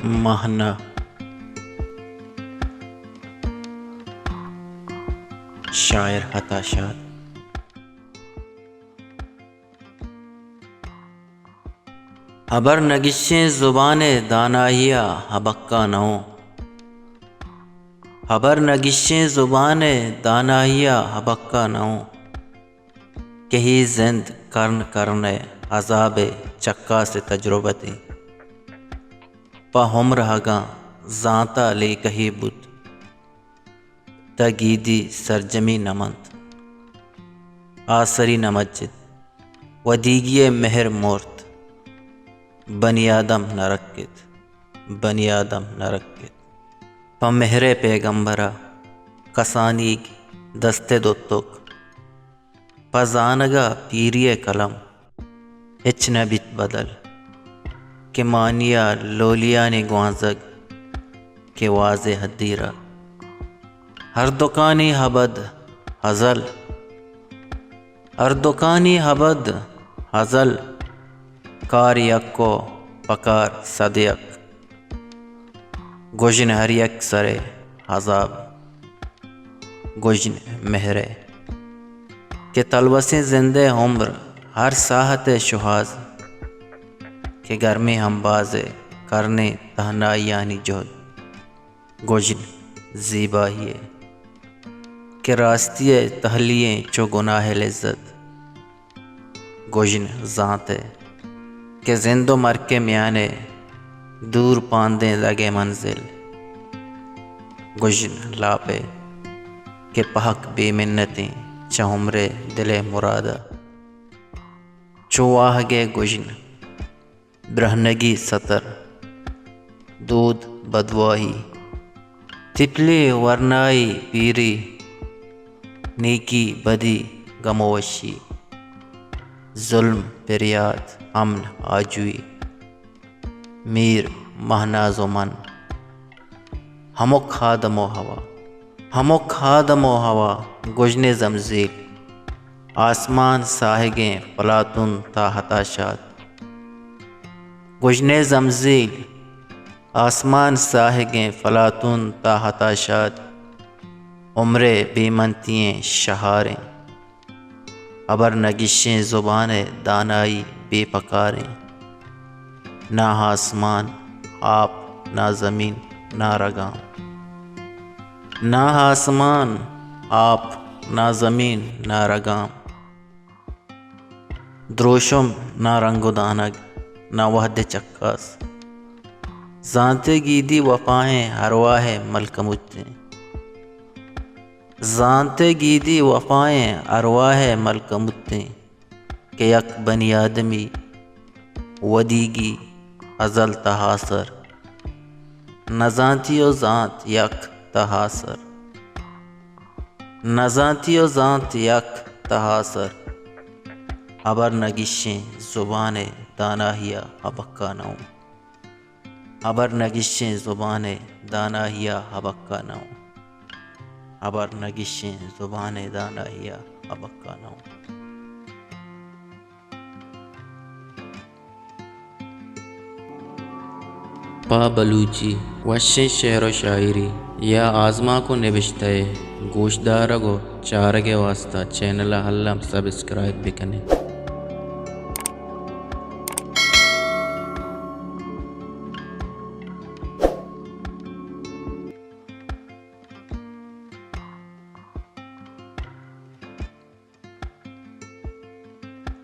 ماہنہ شاعر حتاشاد۔ ابر نگشیں زبان دانائیا حبکہ نو، ابر نگشیں زبان دانائیا حبکہ نو، کہی زند کرن کرنے عذاب چکا سے تجربتی، پا ہم رہگاں زانتا لے کہی بود، تگیدی سرجمی نمند آسری نمجد ودیگی مہر مورت، بنی آدم نرکت بنی آدم نرکت، پا مہر پیغمبرہ کسانیگ دست دوتک، پا زانگا پیری کلم ہچ نبیت بدل، کہ مانیا لولیانی گوانزگ کہ واضح حدیرہ، ہر دکانی حبد حزل ہر دکانی حبد حزل، کار یک کو پکار صد یک، گوژن ہر یک سرے عذاب گوژن مہرے، کہ تلوسیں زندے عمر ہر ساحت شہاز، کہ گرمی ہم بازے کرنے تہنائیانی جہد گوژن زیبائیے، کہ راستی تہلییں چو گناہ لذت گوژن زانتے، کہ زند و مر کے میانے دور پاندیں لگے منزل گوژن لاپے، کہ پہک بے منتیں چہمرے دل مرادہ، چواہ گے گوژن برہنگی سطر دودھ بدواہی، تپلی ورنائی پیری نیکی بدی گموشی، ظلم پریاد امن آجوئی، میر مہناز و من، ہمک خادم و ہوا ہمک خادم و ہوا گوژن زمزیل، آسمان ساہگیں فلاطن تا حتاشاد گوژن زمزیل، آسمان ساہگیں فلاطن تا حتاشاد، عمرے بیمنتیں شہاریں، ابر نگشیں زبان دانائی بے پکاریں، نہ آسمان آپ نہ زمین نہ رگام، نہ آسمان آپ نہ زمین نہ رگام، دروشم نہ رنگ و دانگ نہ وحد چکاس، زانتے گیدی وفائیں ارواح ملک مجھیں، زانتے گیدی وفائیں ارواح ملک مجھیں، کہ یک بنی آدمی ودیگی ازل تحاصر، نزانتی و زانت یک تحاصر نزانتی و زانت یک تحاصر، ابر نگشیں زبان دانائیا حبکہ نو، ابر نگشیں زبان دانائیا حبکہ نو، ابر نگشیں زبان دانائیا حبکہ نو۔ پا بلوچی وشیں شعر و شاعری یا آزما کو نوشتے گوشدارگو چارگے واسطہ چینل حلم سبسکرائب بکنے۔